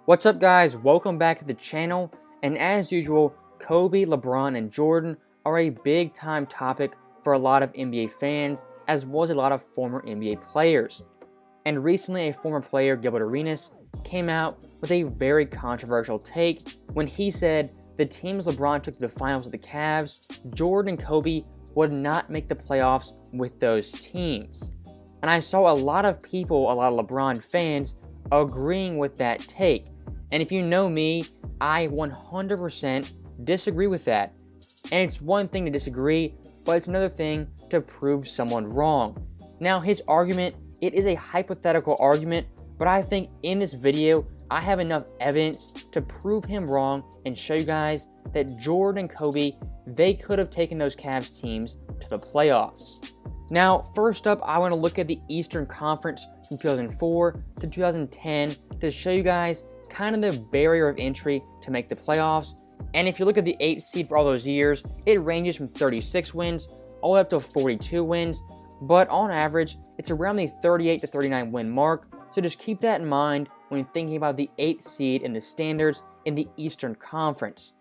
What's up, guys? Welcome back to the channel, and as usual, Kobe, LeBron, and Jordan are a big time topic for a lot of NBA fans, as well as a lot of former NBA players. And recently, a former player, Gilbert Arenas, came out with a very controversial take when he said the teams LeBron took to the finals with the Cavs, Jordan and Kobe would not make the playoffs with those teams. And I saw a lot of people, a lot of LeBron fans, agreeing with that take. And if you know me, I 100% disagree with that. And it's one thing to disagree, but it's another thing to prove someone wrong. Now, his argument, it is a hypothetical argument, but I think in this video, I have enough evidence to prove him wrong and show you guys that Jordan and Kobe, they could have taken those Cavs teams to the playoffs. Now, first up, I want to look at the Eastern Conference from 2004 to 2010 to show you guys kind of the barrier of entry to make the playoffs. And if you look at the 8th seed for all those years, it ranges from 36 wins all the way up to 42 wins, but on average, it's around the 38 to 39 win mark, so just keep that in mind when you're thinking about the 8th seed and the standards in the Eastern Conference.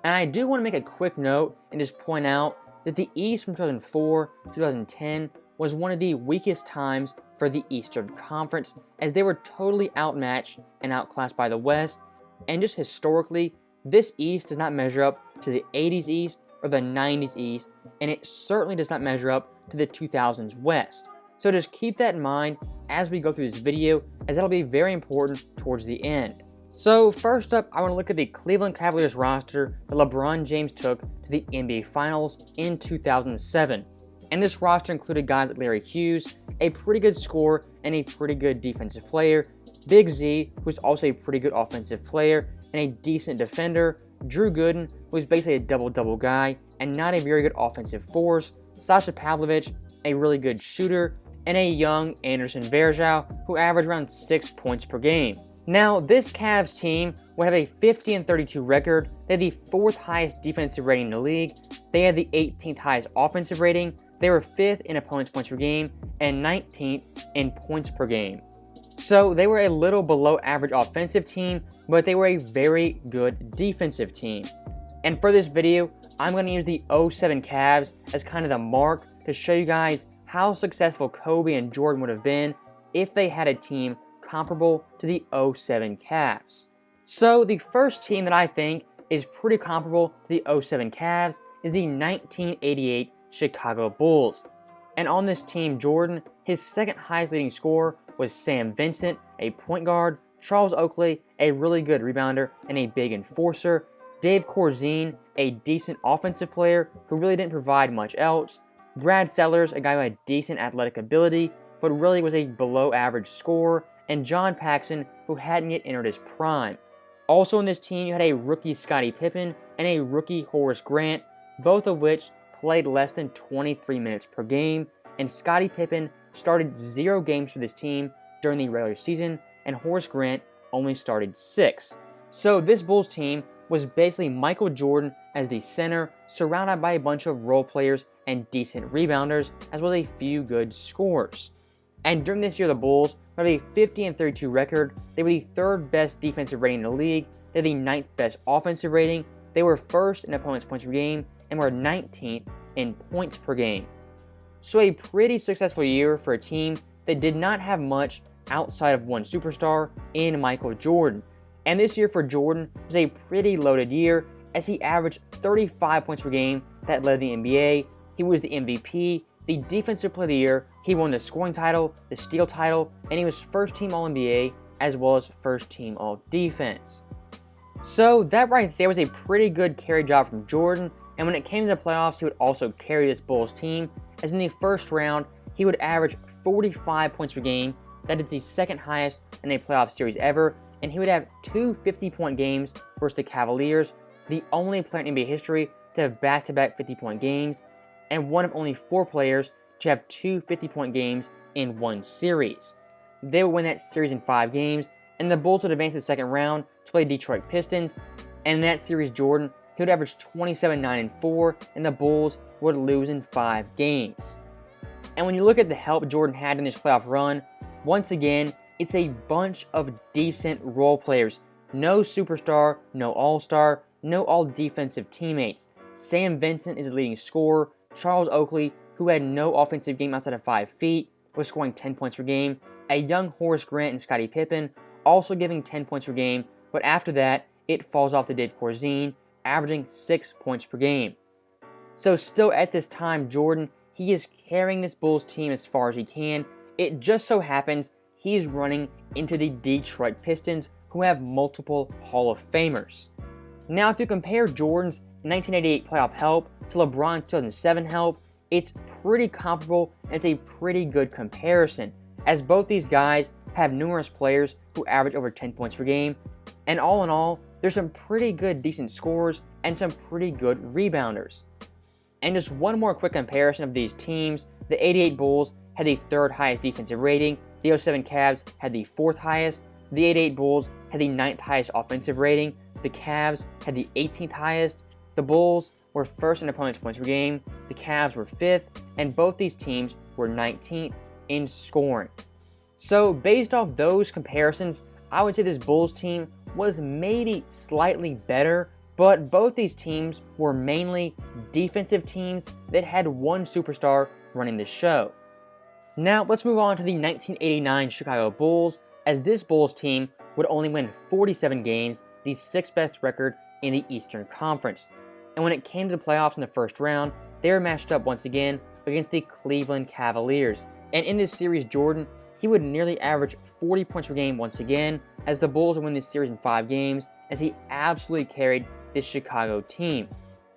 And I do want to make a quick note and just point out that the East from 2004 to 2010 was one of the weakest times for the Eastern Conference, as they were totally outmatched and outclassed by the West. And just historically, this East does not measure up to the 80s East or the 90s East, and it certainly does not measure up to the 2000s West. So just keep that in mind as we go through this video, as that'll be very important towards the end. So first up, I want to look at the Cleveland Cavaliers roster that LeBron James took to the NBA Finals in 2007. And this roster included guys like Larry Hughes, a pretty good scorer and a pretty good defensive player, Big Z, who's also a pretty good offensive player and a decent defender, Drew Gooden, who's basically a double-double guy and not a very good offensive force, Sasha Pavlovich, a really good shooter, and a young Anderson Varejao, who averaged around 6 points per game. Now, this Cavs team would have a 50-32 record. They had the 4th highest defensive rating in the league. They had the 18th highest offensive rating. They were 5th in opponents' points per game and 19th in points per game. So they were a little below average offensive team, but they were a very good defensive team. And for this video, I'm going to use the 07 Cavs as kind of the mark to show you guys how successful Kobe and Jordan would have been if they had a team comparable to the 07 Cavs. So the first team that I think is pretty comparable to the 07 Cavs is the 1988 Chicago Bulls. And on this team, Jordan, his second highest leading scorer was Sam Vincent, a point guard, Charles Oakley, a really good rebounder and a big enforcer, Dave Corzine, a decent offensive player who really didn't provide much else, Brad Sellers, a guy who had decent athletic ability but really was a below average scorer, and John Paxson, who hadn't yet entered his prime. Also on this team, you had a rookie Scottie Pippen and a rookie Horace Grant, both of which played less than 23 minutes per game, and Scottie Pippen started 0 games for this team during the regular season, and Horace Grant only started 6. So this Bulls team was basically Michael Jordan as the center, surrounded by a bunch of role players and decent rebounders, as well as a few good scorers. And during this year, the Bulls had a 50-32 record. They were the 3rd best defensive rating in the league. They had the 9th best offensive rating. They were 1st in opponents' points per game and were 19th in points per game. So a pretty successful year for a team that did not have much outside of one superstar in Michael Jordan. And this year for Jordan was a pretty loaded year, as he averaged 35 points per game that led the NBA. He was the MVP, the Defensive Player of the Year. He won the scoring title, the steal title, and he was first team All-NBA as well as first team All-Defense. So that right there was a pretty good carry job from Jordan, and when it came to the playoffs, he would also carry this Bulls team, as in the first round, he would average 45 points per game. That is the 2nd highest in a playoff series ever, and he would have 2 50-point games versus the Cavaliers, the only player in NBA history to have back-to-back 50-point games, and one of only 4 players to have 2 50-point games in one series. They would win that series in 5 games, and the Bulls would advance to the second round to play Detroit Pistons, and in that series, Jordan, he would average 27, 9, and 4, and the Bulls would lose in 5 games. And when you look at the help Jordan had in this playoff run, once again, it's a bunch of decent role players. No superstar, no all-star, no all-defensive teammates. Sam Vincent is the leading scorer. Charles Oakley, who had no offensive game outside of 5 feet, was scoring 10 points per game. A young Horace Grant and Scottie Pippen also giving 10 points per game, but after that, it falls off to Dave Corzine, averaging 6 points per game. So still at this time, Jordan, he is carrying this Bulls team as far as he can. It just so happens he's running into the Detroit Pistons, who have multiple Hall of Famers. Now, if you compare Jordan's 1988 playoff help to LeBron's 2007 help, it's pretty comparable and it's a pretty good comparison, as both these guys have numerous players who average over 10 points per game, and all in all, there's some pretty good decent scorers and some pretty good rebounders. And just one more quick comparison of these teams, the 88 Bulls had the 3rd highest defensive rating, the 07 Cavs had the 4th highest, the 88 Bulls had the 9th highest offensive rating, the Cavs had the 18th highest, the Bulls were 1st in opponents' points per game, the Cavs were 5th, and both these teams were 19th in scoring. So based off those comparisons, I would say this Bulls team was maybe slightly better, but both these teams were mainly defensive teams that had one superstar running the show. Now let's move on to the 1989 Chicago Bulls, as this Bulls team would only win 47 games, the 6th best record in the Eastern Conference. And when it came to the playoffs in the first round, they were matched up once again against the Cleveland Cavaliers. And in this series, Jordan, he would nearly average 40 points per game once again, as the Bulls would win this series in 5 games, as he absolutely carried this Chicago team.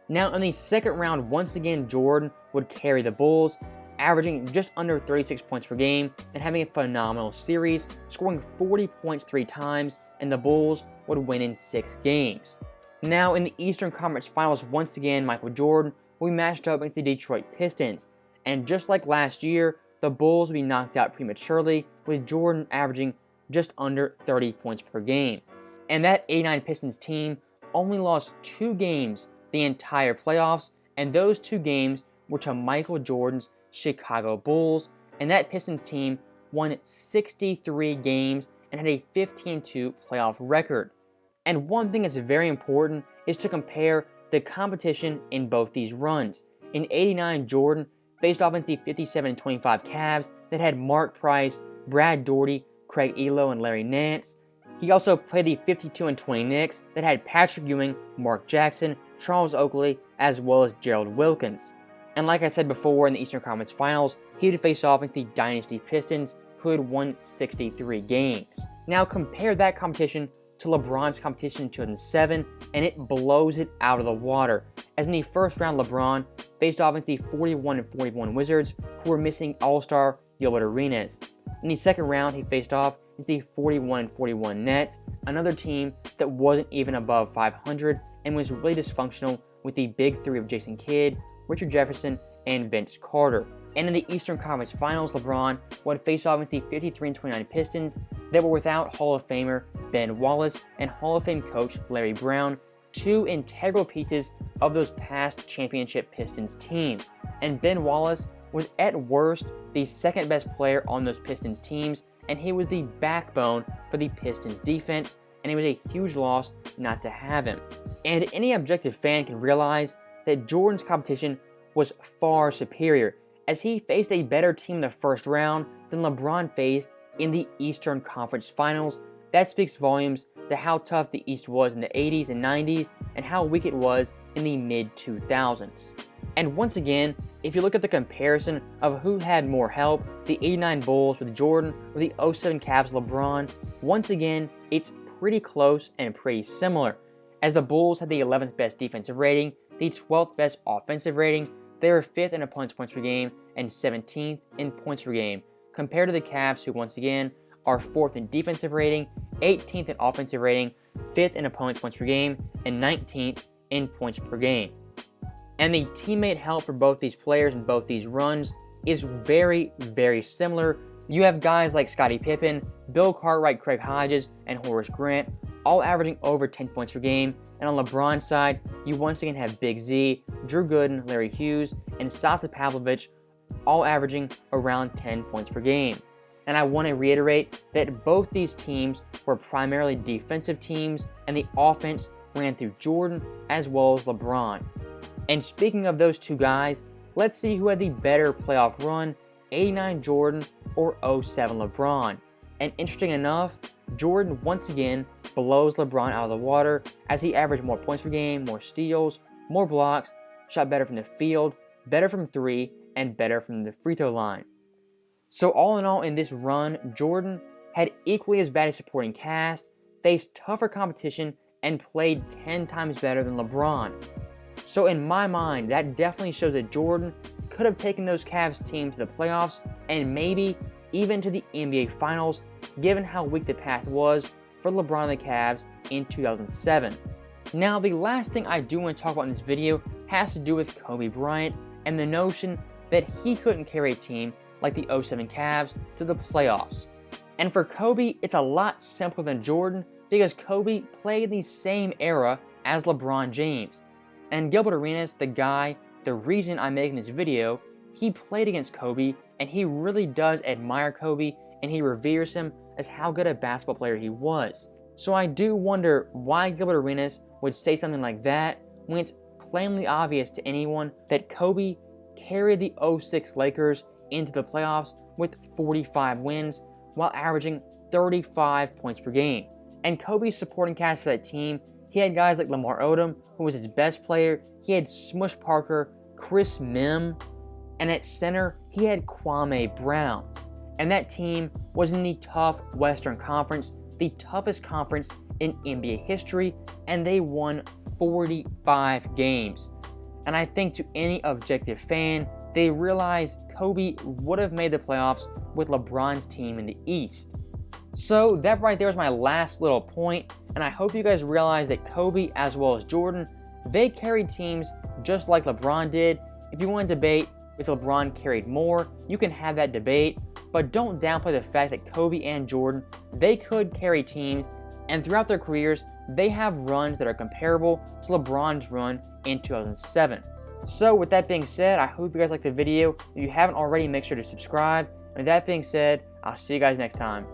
Now in the second round, once again, Jordan would carry the Bulls, averaging just under 36 points per game and having a phenomenal series, scoring 40 points 3 times, and the Bulls would win in 6 games. Now in the Eastern Conference Finals, once again, Michael Jordan will be matched up against the Detroit Pistons, and just like last year, the Bulls will be knocked out prematurely, with Jordan averaging just under 30 points per game. And that 89 Pistons team only lost 2 games the entire playoffs, and those 2 games were to Michael Jordan's Chicago Bulls, and that Pistons team won 63 games and had a 15-2 playoff record. And one thing that's very important is to compare the competition in both these runs. In 89, Jordan faced off against the 57-25 Cavs that had Mark Price, Brad Daugherty, Craig Elo, and Larry Nance. He also played the 52-20 Knicks that had Patrick Ewing, Mark Jackson, Charles Oakley, as well as Gerald Wilkins. And like I said before, in the Eastern Conference Finals, he would face off against the Dynasty Pistons, who had won 63 games. Now compare that competition to LeBron's competition in 2007, and it blows it out of the water. As in the first round, LeBron faced off against the 41-41 Wizards, who were missing All-Star Gilbert Arenas. In the second round, he faced off against the 41-41 Nets, another team that wasn't even above 500 and was really dysfunctional with the big three of Jason Kidd, Richard Jefferson, and Vince Carter. And in the Eastern Conference Finals, LeBron would face off against the 53-29 Pistons that were without Hall of Famer Ben Wallace and Hall of Fame coach Larry Brown, 2 integral pieces of those past championship Pistons teams. And Ben Wallace was at worst the second best player on those Pistons teams, and he was the backbone for the Pistons defense, and it was a huge loss not to have him. And any objective fan can realize that Jordan's competition was far superior, as he faced a better team in the first round than LeBron faced in the Eastern Conference Finals. That speaks volumes to how tough the East was in the 80s and 90s and how weak it was in the mid-2000s. And once again, if you look at the comparison of who had more help, the 89 Bulls with Jordan or the 07 Cavs LeBron, once again, it's pretty close and pretty similar, as the Bulls had the 11th best defensive rating, the 12th best offensive rating. They were 5th in opponents' points per game and 17th in points per game, compared to the Cavs, who once again are 4th in defensive rating, 18th in offensive rating, 5th in opponents' points per game, and 19th in points per game. And the teammate help for both these players in both these runs is very, very similar. You have guys like Scottie Pippen, Bill Cartwright, Craig Hodges, and Horace Grant, all averaging over 10 points per game. And on LeBron's side, you once again have Big Z, Drew Gooden, Larry Hughes, and Sasa Pavlovich, all averaging around 10 points per game. And I want to reiterate that both these teams were primarily defensive teams, and the offense ran through Jordan as well as LeBron. And speaking of those two guys, let's see who had the better playoff run, 89 Jordan or 07 LeBron. And interesting enough, Jordan once again blows LeBron out of the water as he averaged more points per game, more steals, more blocks, shot better from the field, better from three, and better from the free throw line. So all in all, in this run, Jordan had equally as bad a supporting cast, faced tougher competition, and played 10 times better than LeBron. So in my mind, that definitely shows that Jordan could have taken those Cavs team to the playoffs and maybe even to the NBA Finals, given how weak the path was for LeBron and the Cavs in 2007. Now, the last thing I do want to talk about in this video has to do with Kobe Bryant and the notion that he couldn't carry a team like the 07 Cavs to the playoffs. And for Kobe, it's a lot simpler than Jordan because Kobe played in the same era as LeBron James. And Gilbert Arenas, the reason I'm making this video, he played against Kobe and he really does admire Kobe and he reveres him as how good a basketball player he was. So I do wonder why Gilbert Arenas would say something like that when it's plainly obvious to anyone that Kobe carried the 06 Lakers into the playoffs with 45 wins while averaging 35 points per game. And Kobe's supporting cast for that team, he had guys like Lamar Odom, who was his best player. He had Smush Parker, Chris Mim, and at center, he had Kwame Brown. And that team was in the tough Western Conference, the toughest conference in NBA history, and they won 45 games. And I think to any objective fan, they realize Kobe would have made the playoffs with LeBron's team in the East. So that right there is my last little point, and I hope you guys realize that Kobe as well as Jordan, they carried teams just like LeBron did. If you want to debate if LeBron carried more, you can have that debate, but don't downplay the fact that Kobe and Jordan, they could carry teams, and throughout their careers, they have runs that are comparable to LeBron's run in 2007. So with that being said, I hope you guys liked the video. If you haven't already, make sure to subscribe. And with that being said, I'll see you guys next time.